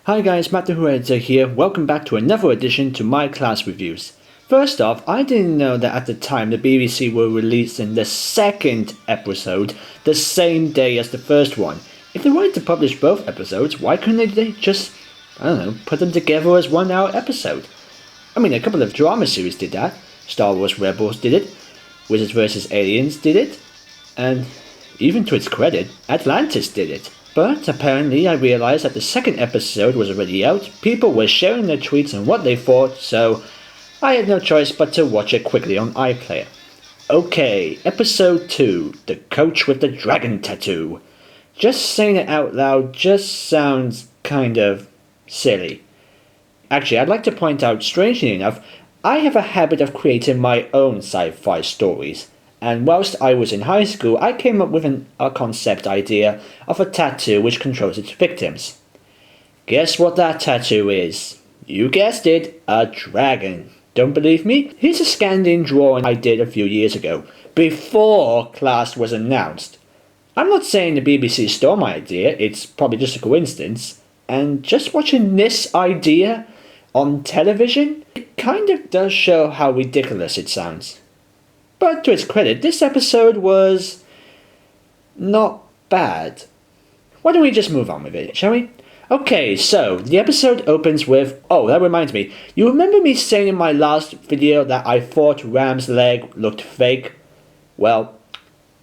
Hi guys, Matt the Who Editor here. Welcome back to another edition to my class reviews. First off, I didn't know that at the time the BBC were releasing the second episode the same day as the first one. If they wanted to publish both episodes, why couldn't they just, put them together as 1 hour episode? I mean, a couple of drama series did that. Star Wars Rebels did it. Wizards vs. Aliens did it. And even to its credit, Atlantis did it. But apparently I realized that the second episode was already out, people were sharing their tweets and what they thought, so I had no choice but to watch it quickly on iPlayer. Okay, episode 2, The Coach with the Dragon Tattoo. Just saying it out loud just sounds kind of silly. Actually, I'd like to point out, strangely enough, I have a habit of creating my own sci-fi stories. And whilst I was in high school, I came up with a concept idea of a tattoo which controls its victims. Guess what that tattoo is? You guessed it, a dragon. Don't believe me? Here's a scanned-in drawing I did a few years ago, before class was announced. I'm not saying the BBC stole my idea, it's probably just a coincidence. And just watching this idea on television, it kind of does show how ridiculous it sounds. But to its credit, this episode was not bad. Why don't we just move on with it, shall we? Okay, so the episode opens with... Oh, that reminds me. You remember me saying in my last video that I thought Ram's leg looked fake? Well,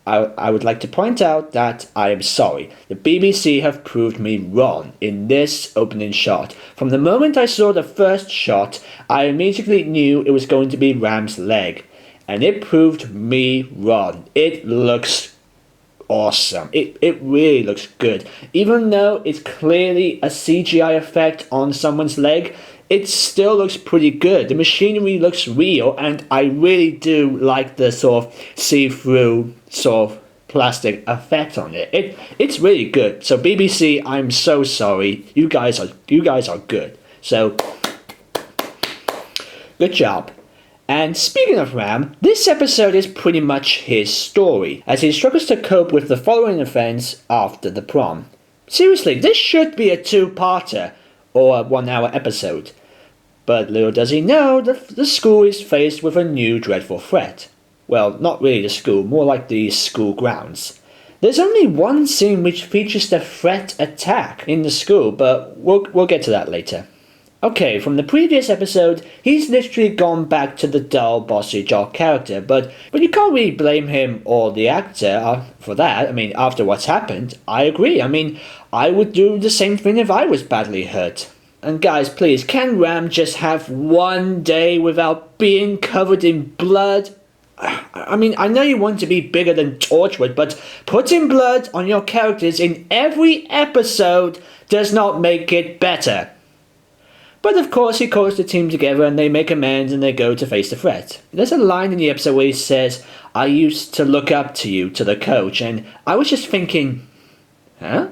I would like to point out that I am sorry. The BBC have proved me wrong in this opening shot. From the moment I saw the first shot, I immediately knew it was going to be Ram's leg. And it proved me wrong. It looks awesome. It really looks good. Even though it's clearly a CGI effect on someone's leg, it still looks pretty good. The machinery looks real, and I really do like the sort of see-through sort of plastic effect on it. It's really good. So BBC, I'm so sorry. You guys are good. So good job. And speaking of Ram, this episode is pretty much his story, as he struggles to cope with the following events after the prom. Seriously, this should be a two-parter, or a 1 hour episode. But little does he know that the school is faced with a new dreadful threat. Well, not really the school, more like the school grounds. There's only one scene which features the threat attack in the school, but we'll get to that later. Okay, from the previous episode, he's literally gone back to the dull, bossy jock character, but you can't really blame him or the actor for that. I mean, after what's happened, I agree. I mean, I would do the same thing if I was badly hurt. And guys, please, can Ram just have 1 day without being covered in blood? I mean, I know you want to be bigger than Torchwood, but putting blood on your characters in every episode does not make it better. But of course he calls the team together and they make amends and they go to face the threat. There's a line in the episode where he says, "I used to look up to you," to the coach, and I was just thinking, huh?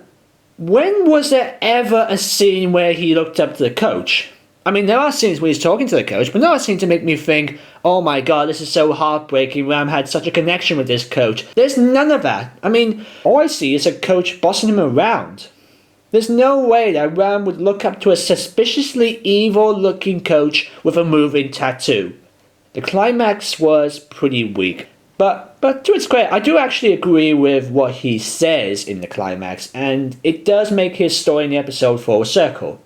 When was there ever a scene where he looked up to the coach? I mean, there are scenes where he's talking to the coach, but not a scene to make me think, oh my god, this is so heartbreaking, Ram had such a connection with this coach. There's none of that. I mean, all I see is a coach bossing him around. There's no way that Ram would look up to a suspiciously evil-looking coach with a moving tattoo. The climax was pretty weak, but to its credit, I do actually agree with what he says in the climax, and it does make his story in the episode full circle.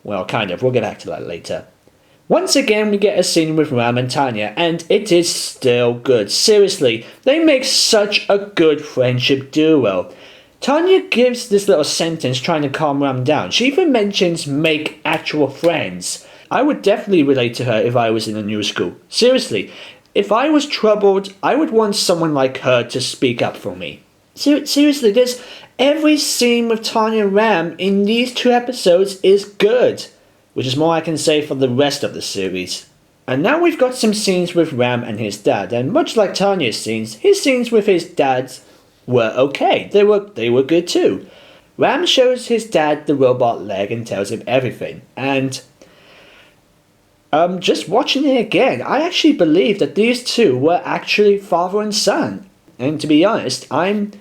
Well, kind of, we'll get back to that later. Once again, we get a scene with Ram and Tanya, and it is still good. Seriously, they make such a good friendship duo. Tanya gives this little sentence trying to calm Ram down. She even mentions make actual friends. I would definitely relate to her if I was in a new school. Seriously, if I was troubled, I would want someone like her to speak up for me. Seriously, there's every scene with Tanya and Ram in these 2 episodes is good, which is more I can say for the rest of the series. And now we've got some scenes with Ram and his dad, and much like Tanya's scenes, his scenes with his dad were okay. They were good too. Ram shows his dad the robot leg and tells him everything. And just watching it again, I actually believe that these two were actually father and son. And to be honest, I'm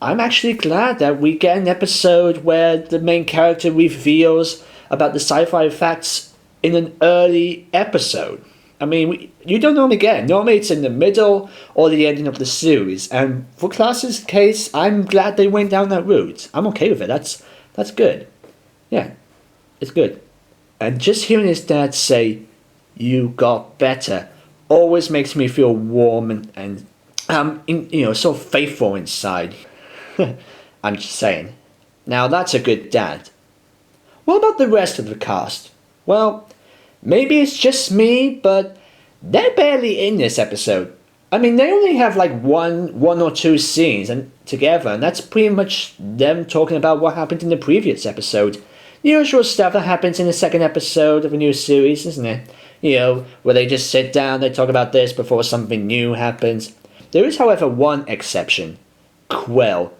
I'm actually glad that we get an episode where the main character reveals about the sci-fi facts in an early episode. I mean, you don't normally get it. Normally it's in the middle or the ending of the series. And for Klaus's case, I'm glad they went down that route. I'm okay with it. That's good. Yeah, it's good. And just hearing his dad say, "You got better," always makes me feel warm and so faithful inside. I'm just saying. Now that's a good dad. What about the rest of the cast? Well, maybe it's just me, but they're barely in this episode. I mean, they only have like one or two scenes together, and that's pretty much them talking about what happened in the previous episode. The usual stuff that happens in the second episode of a new series, isn't it? Where they just sit down, they talk about this before something new happens. There is, however, one exception. Quill.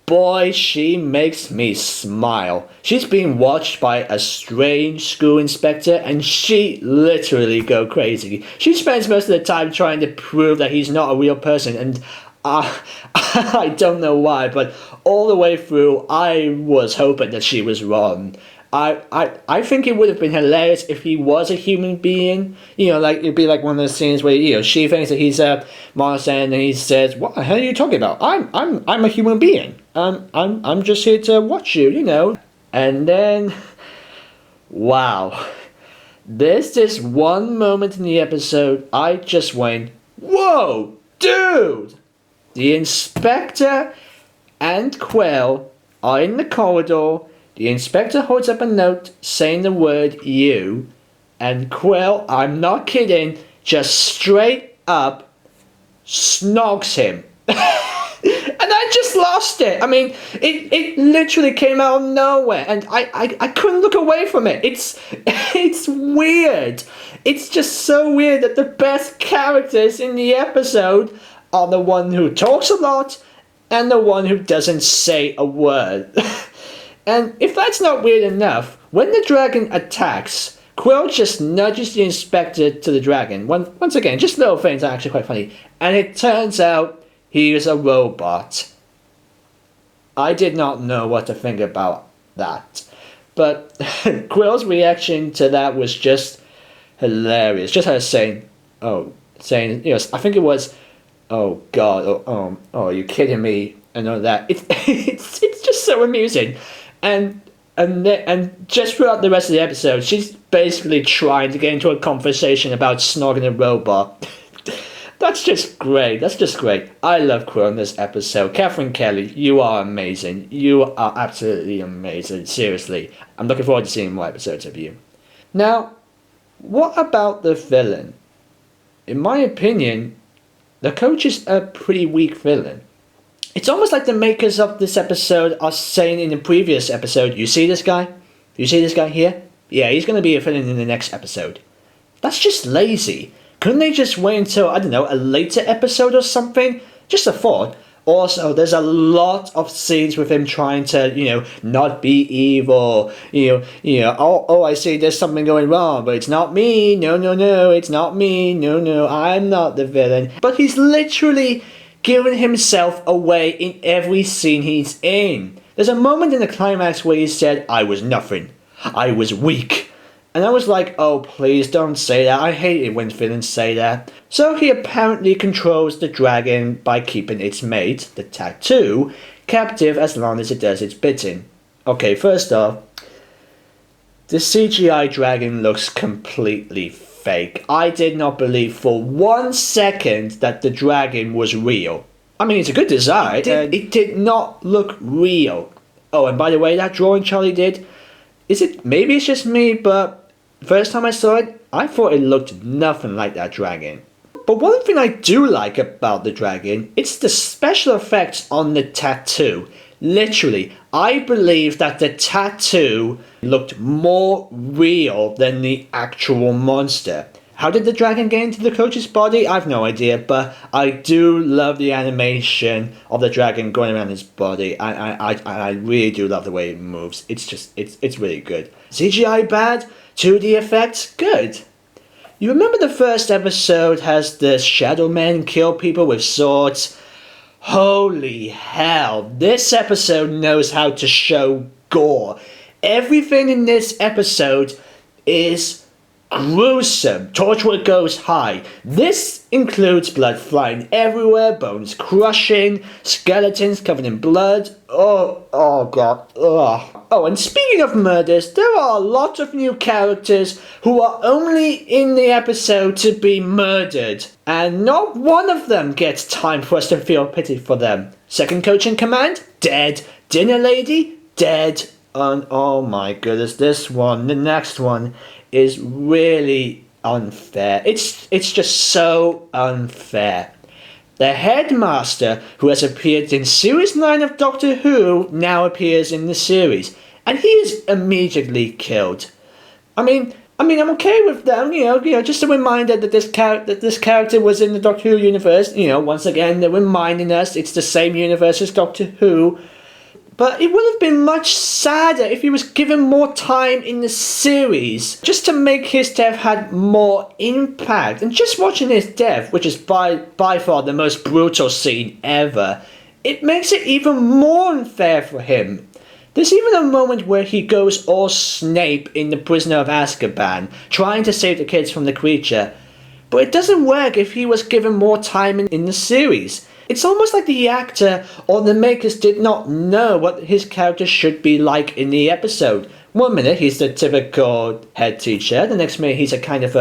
Boy, she makes me smile. She's being watched by a strange school inspector, and she literally go crazy. She spends most of the time trying to prove that he's not a real person, and I don't know why, but all the way through, I was hoping that she was wrong. I think it would have been hilarious if he was a human being. Like it'd be like one of those scenes where she thinks that he's a monster, and he says, "What the hell are you talking about? I'm a human being. I'm just here to watch you. And then, wow, there's this one moment in the episode I just went, "Whoa, dude!" The inspector and Quill are in the corridor. The inspector holds up a note saying the word "you," and Quill, I'm not kidding, just straight up snogs him. And I just lost it. I mean, it literally came out of nowhere, and I couldn't look away from it. It's weird. It's just so weird that the best characters in the episode are the one who talks a lot and the one who doesn't say a word. And if that's not weird enough, when the dragon attacks, Quill just nudges the inspector to the dragon. Once again, just little things are actually quite funny. And it turns out he is a robot. I did not know what to think about that. But Quill's reaction to that was just hilarious. Just her saying, I think it was, "Oh God, oh, are you kidding me?" and all that. It's just so amusing. And just throughout the rest of the episode, she's basically trying to get into a conversation about snogging a robot. That's just great. I love Quill in this episode. Catherine Kelly, you are amazing. You are absolutely amazing. Seriously. I'm looking forward to seeing more episodes of you. Now, what about the villain? In my opinion, the coach is a pretty weak villain. It's almost like the makers of this episode are saying in the previous episode, "You see this guy? You see this guy here? Yeah, he's going to be a villain in the next episode." That's just lazy. Couldn't they just wait until, I don't know, a later episode or something? Just a thought. Also, there's a lot of scenes with him trying to, not be evil. I see there's something going wrong, but it's not me. No, it's not me. No, I'm not the villain. But he's literally giving himself away in every scene he's in. There's a moment in the climax where he said, "I was nothing. I was weak." And I was like, oh, please don't say that. I hate it when villains say that. So he apparently controls the dragon by keeping its mate, the tattoo, captive as long as it does its bidding. Okay, first off, the CGI dragon looks completely fake. I did not believe for 1 second that the dragon was real. I mean, it's a good design. It did not look real. Oh, and by the way, that drawing Charlie did, maybe it's just me, but first time I saw it, I thought it looked nothing like that dragon. But one thing I do like about the dragon, it's the special effects on the tattoo. Literally, I believe that the tattoo looked more real than the actual monster. How did the dragon get into the coach's body? I have no idea, but I do love the animation of the dragon going around his body. I really do love the way it moves. It's really good. CGI bad? 2D effects? Good. You remember the first episode has the Shadow Man kill people with swords? Holy hell, this episode knows how to show gore. Everything in this episode is gruesome. Torture goes high. This includes blood flying everywhere, bones crushing, skeletons covered in blood. Oh god. Ugh. Oh, and speaking of murders, there are a lot of new characters who are only in the episode to be murdered. And not one of them gets time for us to feel pity for them. Second coach in command, dead. Dinner lady, dead. And oh my goodness, the next one is really unfair. It's just so unfair. The headmaster, who has appeared in series 9 of Doctor Who, now appears in the series, and he is immediately killed. I mean, I'm okay with them, just a reminder that this character was in the Doctor Who universe. Once again, they're reminding us it's the same universe as Doctor Who. But it would have been much sadder if he was given more time in the series, just to make his death had more impact. And just watching his death, which is by far the most brutal scene ever, it makes it even more unfair for him. There's even a moment where he goes all Snape in The Prisoner of Azkaban, trying to save the kids from the creature. But it doesn't work if he was given more time in the series. It's almost like the actor or the makers did not know what his character should be like in the episode. One minute he's the typical head teacher, the next minute he's kind of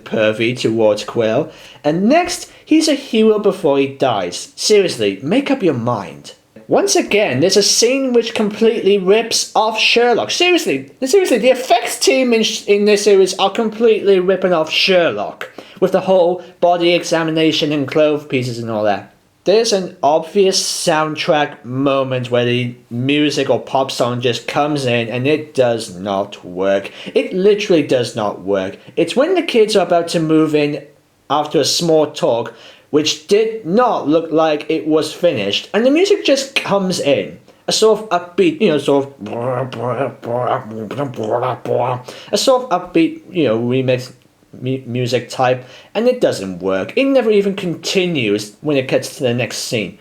pervy towards Quill, and next he's a hero before he dies. Seriously, make up your mind. Once again, there's a scene which completely rips off Sherlock. Seriously, the effects team in this series are completely ripping off Sherlock, with the whole body examination and clove pieces and all that. There's an obvious soundtrack moment where the music or pop song just comes in and it does not work. It literally does not work. It's when the kids are about to move in after a small talk, which did not look like it was finished, and the music just comes in. A sort of upbeat, remix music type, and it doesn't work. It never even continues when it gets to the next scene.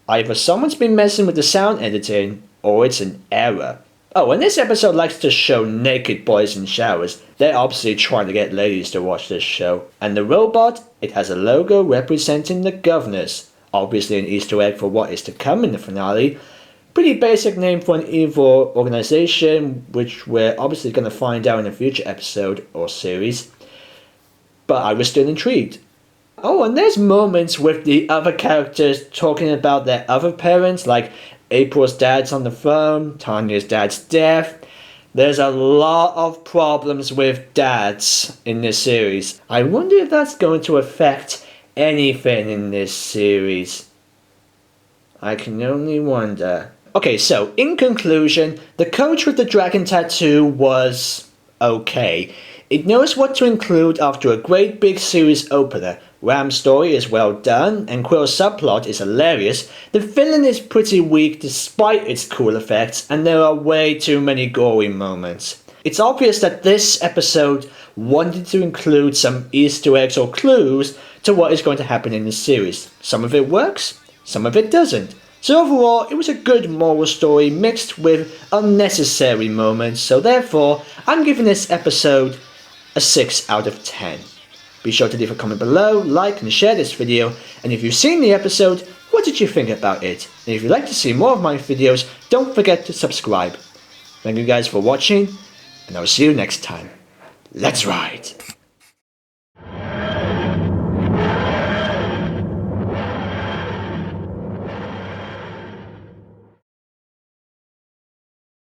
Either someone's been messing with the sound editing, or it's an error. Oh, and this episode likes to show naked boys in showers. They're obviously trying to get ladies to watch this show. And the robot, it has a logo representing the governors. Obviously an Easter egg for what is to come in the finale. Pretty basic name for an evil organization, which we're obviously going to find out in a future episode or series. But I was still intrigued. Oh, and there's moments with the other characters talking about their other parents, like April's dad's on the phone, Tanya's dad's deaf. There's a lot of problems with dads in this series. I wonder if that's going to affect anything in this series. I can only wonder. Okay, so in conclusion, the coach with the dragon tattoo was okay. It knows what to include after a great big series opener. Ram's story is well done, and Quill's subplot is hilarious. The villain is pretty weak despite its cool effects, and there are way too many gory moments. It's obvious that this episode wanted to include some Easter eggs or clues to what is going to happen in the series. Some of it works, some of it doesn't. So overall, it was a good moral story mixed with unnecessary moments, so therefore, I'm giving this episode a 6 out of 10. Be sure to leave a comment below, like and share this video, and if you've seen the episode, what did you think about it? And if you'd like to see more of my videos, don't forget to subscribe. Thank you guys for watching, and I'll see you next time. Let's ride!